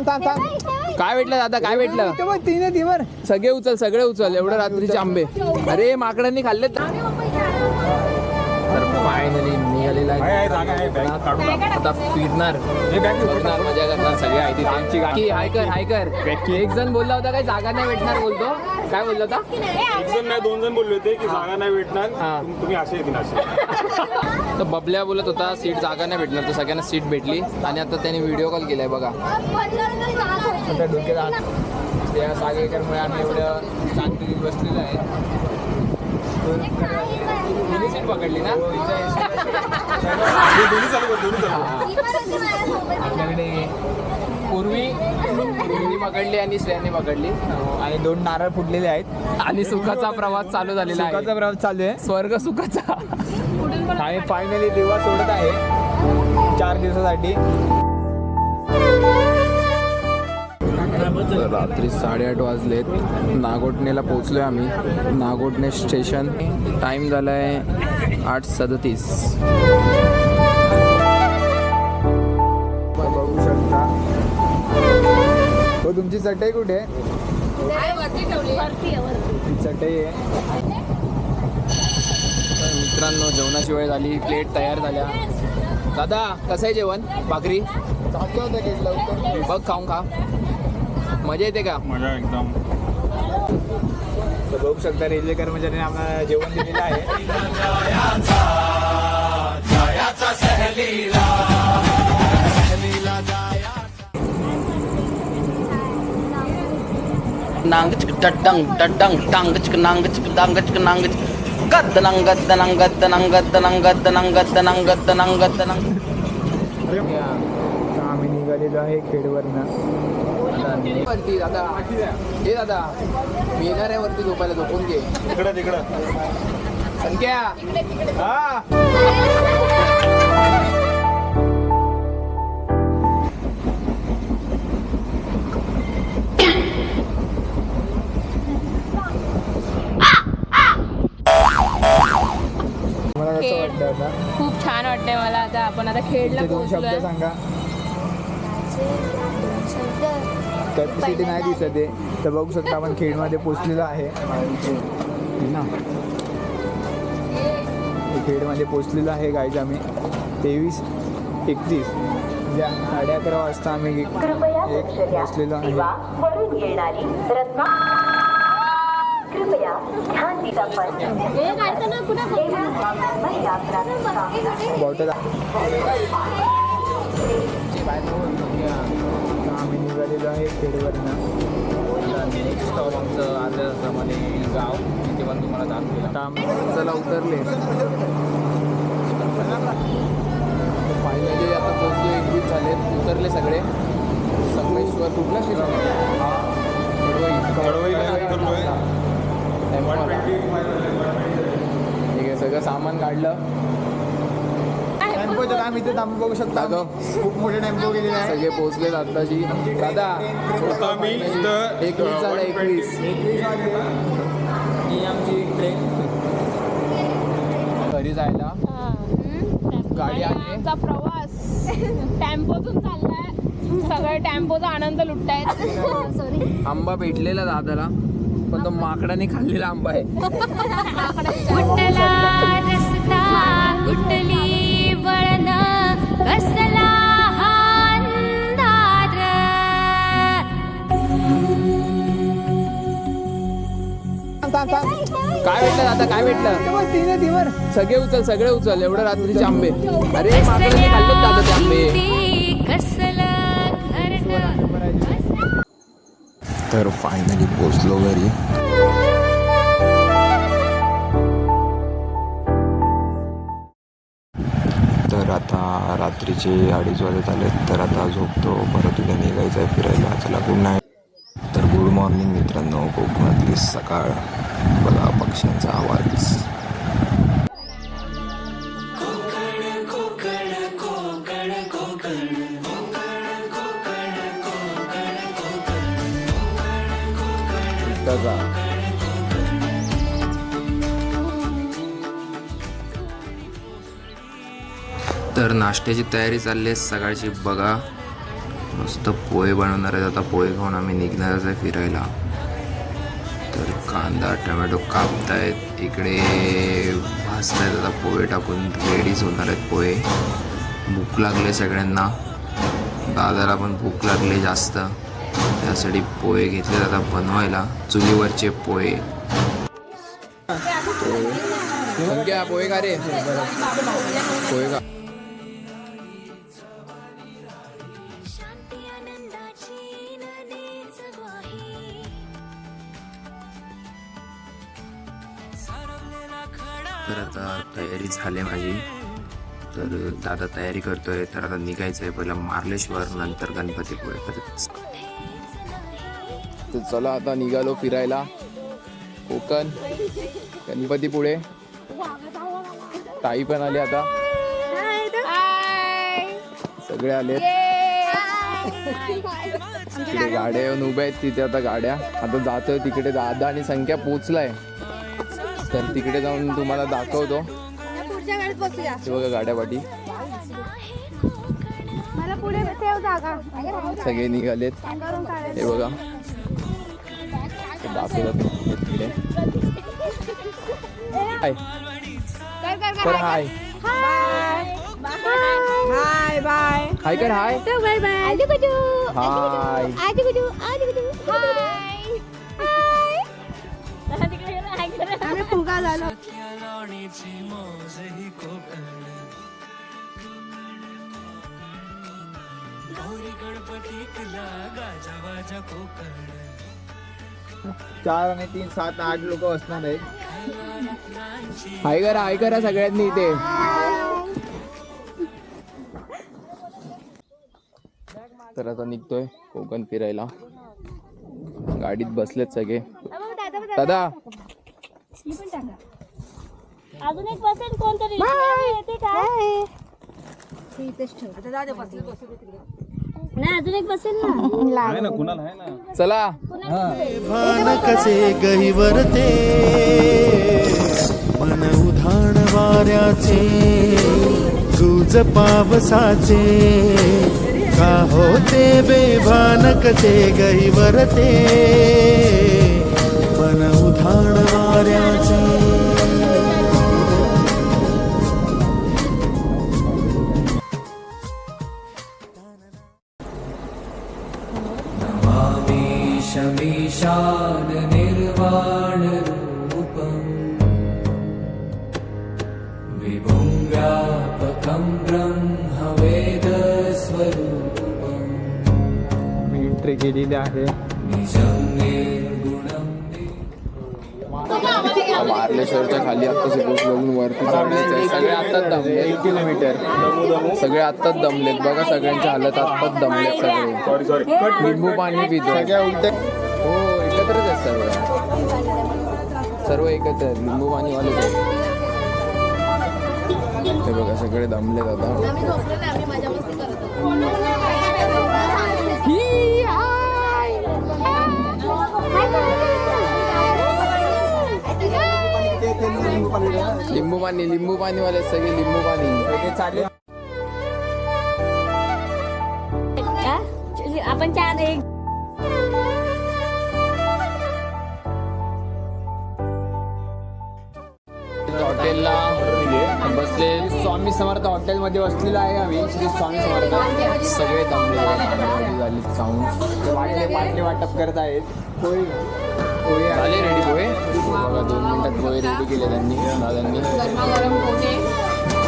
काय भेटलं दादा, काय भेटलं? सगळे उचल, सगळे उचल. एवढं रात्रीचे आंबे. अरे माकडांनी खाल्लेत. तर फायनली निघालेला आहे. आता फिरणार, बघणार, मजा करणार. सगळे आहे तिथे. आमची गाडी हाय कर. एक जण बोलला होता काय जागा नाही भेटणार बोलतो. काय बोलला होता? एक जण नाही, 2 जण बोलले होते की जागा नाही भेटणार, तुम्ही असे येतील असे. तर बबल्या बोलत होता सीट जागा नाही भेटणार, तर सगळ्यांना सीट भेटली. आणि आता त्याने व्हिडिओ कॉल केलाय बघा. आता डोक्यात त्या सागेकरमुळे आम्ही एवढं शांतीत बसलेलं आहे. सीट पकडली ना आपल्याकडे. पूर्वी पकडली आणि श्रेयाने पकडली आणि 2 नारळ फुटलेले आहेत. आणि सुखाचा प्रवास चालू झालेला आहे. सुखाचा प्रवास चालू आहे. स्वर्ग सुखाचा. आम्ही फायनली दिवा सोडत आहे 4 दिवसासाठी. रात्री 8:30 वाजलेत. नागोठणेला पोहोचलोय आम्ही. नागोठणे स्टेशन. टाइम झालाय 8:37. बघू शकता. हो, तुमची चटई कुठे आहे? चटई आहे. मित्रांनो जेवणाची वेळ झाली. प्लेट तयार झाल्या. दादा कसं आहे जेवण? भाकरी बघ, खाऊन खा. मजा येते का? मजा एकदम. तर बघू शकता रेल्वे कर्मचाऱ्यांनी आम्हाला जेवण दिलेलं आहे. नांगच टडंग टडंग टांगच नांगच दांगच नांगच गद्दनंग गद्दनंग गद्दनंग गद्दनंग गद्दनंग गद्दनंग गद्दनंग गद्दनंग. आम्ही निघालेलो आहे खेडवरनं. वरती दादा, हे दादा मी येणार आहे वरती झोपायला. झोपून घे. तिकडं संख्या. मला कसं वाटतं आता? खूप छान वाटतंय मला. आपण आता खेडला तुमचे 2 शब्द पोहोचलोय. सांगा. कॅपॅसिटी नाही दिसत आहे. तर बघू शकता आपण खेडमध्ये पोचलेलो आहे. खेडमध्ये पोचलेलो आहे गाईज. आम्ही 23:31 ज्या 11:30 वाजता आम्ही पोचलेलो आहे. बॉटल आम्ही निघालेलो आहे खेडवरनं. नेक्स्ट स्टॉप आमचं आल्याप्रमाणे गाव. तिथे पण तुम्हाला दाखवेल. आता चला उतरले. फायनली आता पोहोचलो. 1 झाले. उतरले सगळे. संगमेश्वर कुठला स्टेशन? ठीक आहे. सगळं सामान काढलं. टेम्पो तर आम्ही इथे थांबू बघू शकता. खूप मोठे टेम्पो गेलेले आहे. सगळे पोहोचले आताची. दादा आम्ही इथं 21 झालं. 21 ही आमची ट्रेन. घरी जायला गाडी आली. आमचा प्रवास टेम्पोतून चाललाय. सगळे टेम्पोचा आनंद लुटतायत. आंबा भेटलेला दादाला, पण तो माकडाने खाल्लेला आंबा आहे. कुठला रस्ता कुठली वळण कसला हा अंधार. काय भेटलं दादा, काय भेटलं? सगळे उचल, सगळे उचल. एवढं रात्रीचे आंबे. अरे माकडाने खाल्लेत दादा ते आंबे. तर फायनली पोचलो घरी. तर आता रात्रीचे 2:30 वाजत आले. तर आता झोपतो. परत उद्या निघायचं आहे फिरायला. चला गुड नाईट. तर गुड मॉर्निंग मित्रांनो. कोकणातली सकाळ बघा, पक्ष्यांचा आवाज. तर नाश्त्याची तयारी चालली आहे सकाळची बघा. मस्त पोहे बनवणार आहेत. आता पोहे खाऊन आम्ही निघणारच आहे फिरायला. तर कांदा टोमॅटो कापतायत, इकडे भाजतायत. आता पोहे टाकून रेडीच होणार आहेत पोहे. भूक लागले सगळ्यांना, दादाला पण भूक लागली जास्त, त्यासाठी पोहे घेतले आता बनवायला. चुलीवरचे पोहे. घ्या पोहे का रे, पोहे का. तर आता तयारी झाली माझी. तर दादा तयारी करतोय. तर आता निघायचं आहे. पहिला मार्लेश्वर, नंतर गणपतीपुळे. तर चला आता निघालो फिरायला. कोकण, गणपतीपुळे. ताई पण आले आता, सगळे आले. तिकडे गाड्या येऊन उभ्या आहेत तिथे. आता गाड्या आता जातोय तिकडे. दादा आणि संख्या पोचलाय, तर तिकडे जाऊन तुम्हाला दाखवतो. ते बघा गाड्या पाठी सगळे निघालेत. हे बघा दाखवतात तिकडे. हाय कर, हाय हाय बाय हाय कर, हाय बाय बाय हाय. आम्ही फुगा झालो. चार आणि 3 7 8 लोक असणार आहेत. हाय करा सगळ्यांनी इथे. तर आता निघतोय कोकण फिरायला. गाडीत बसलेत सगळे. दादा अजून एक बसेल कोणतरी येते का? नाही अजून एक बसेल ना. आहे ना, कुणाला आहे ना. चला. भान कसे गहिवरते मन उधाण वाऱ्याचे गुज पावसाचे का होते बेभान कसे गहिवरते मन उधाण वाऱ्याचे. शमीशान निर्वाण रूपं विभुं व्यापकं ब्रह्मवेद स्वरूपं मी एंट्री केलेली आहे. निजं निर्गुणं मार्लेश्वरच्या खाली आत्ताच पोहोचलो. वरती चढायचं. सगळे आत्ताच दमले. 1 किलोमीटर सगळे आत्ताच दमलेत. बघा सगळ्यांची हालत आत्ताच दमलेत सगळे. सॉरी लिंबू पाणी पितो. सगळ्या उलटे. हो एकत्रच आहेत सर्व एकत्र आहेत. लिंबू पाणी वाले ते बघा सगळे दमलेत आता. लिंबू पाणी वाले सगळे लिंबू पाणी चालेल. आपण 4 1 हॉटेलला बसले. स्वामी समर्थ हॉटेलमध्ये बसलेलो आहे आम्ही. श्री स्वामी समर्थ. सगळे दमले झाली चावून. पाटले वाटप करत आहेत. झाले रेडी पोहे. बघा 2 मिनिटात पोहे रेडी केले त्यांनी दादांनी.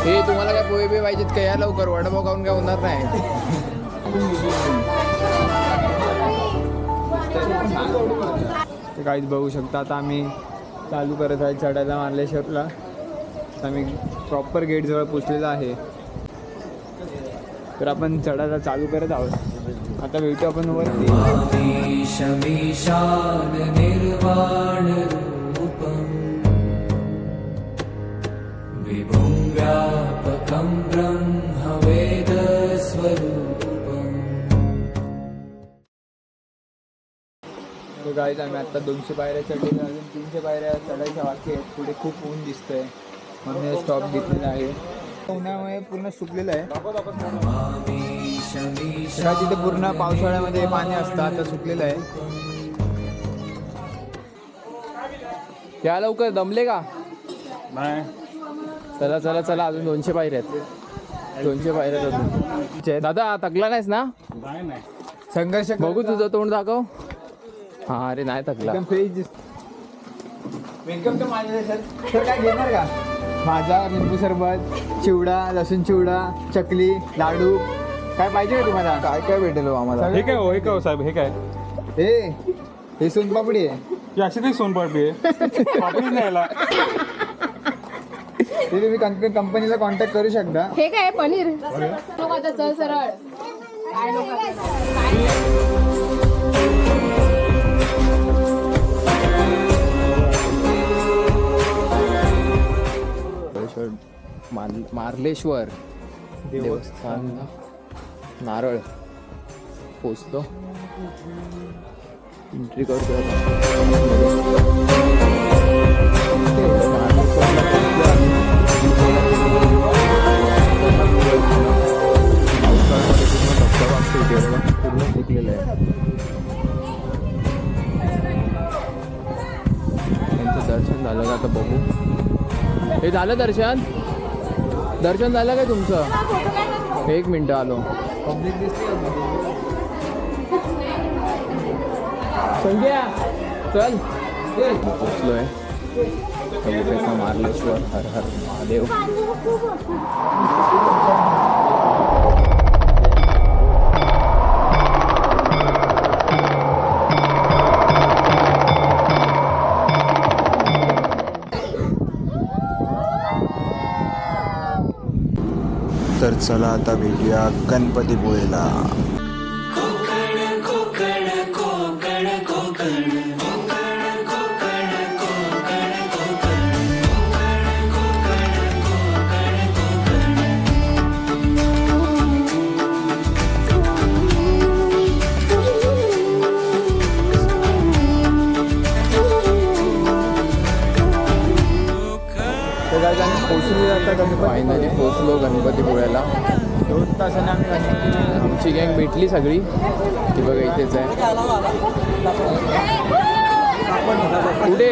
हे तुम्हाला काय पोहे बी पाहिजेत का? या लवकर. वडापाव खाऊन काय होणार नाही. काहीच बघू शकता. आता आम्ही चालू करत आहे चढायला मार्लेश्वरला. आम्ही प्रॉपर गेटजवळ पोचलेला आहे. तर आपण चढायला चालू करत आहोत. आता भेटू आपण वरती. शमीशान निर्वाण रूपं विभुं व्यापकं ब्रह्मवेद स्वरूपं. तो गाईज आम्ही आता 200 पायऱ्या चढलेल्या. अजून 300 पायऱ्या चढायच्या बाकी आहेत. पुढे खूप ऊन दिसतंय म्हणून स्टॉप घेतलेला आहे. उन्हामुळे पूर्ण सुकलेलं आहे. तेव्हा तिथे पूर्ण पावसाळ्यामध्ये पाणी असतं, आता सुकलेलं आहे. या लवकर, दमले का? नाही चला चला चला, अजून 200 पायऱ्या आहेत. 200 पायऱ्या आहेत अजून. दादा थकला नाहीस ना? नाही संघर्ष बघू तुझं तोंड दाखव. हा अरे नाही थकला. एकदम फ्रेश दिसतो. वेलकम टू माझ्या सर, काय घेणार का? माझा लिंबू सरबत, चिवडा, लसूण चिवडा, चकली, लाडू, काय पाहिजे का तुम्हाला? काय काय भेटेल आम्हाला? हे काय हो, हे काय हो साहेब, हे काय हे सोनपापडी आहे. ही अशी काही सोनपापडी आहे पापडीच नाही याला. ते तुम्ही कंपनीला कॉन्टॅक्ट करू शकता. हे काय पनीर लोक आता चल सरळ काय मार्लेश्वर देवस्थान नारळ पोचतो. एंट्री करतो पूर्ण सुकलेलं आहे. त्यांचं दर्शन झालं का आता बघू. हे झालं दर्शन? दर्शन झालं काय तुमचं? 1 मिनिट आलो. संध्या चल पोचलोय मार्लेश्वर. हर हर महादेव. तर चला आता भेटूया गणपतीपुळेला. फायनली पोचलो गणपतीपुळ्याला. 2 तासाने आम्ही गणपती. आमची गँग भेटली सगळी. ती बघा इथेच आहे. कुठे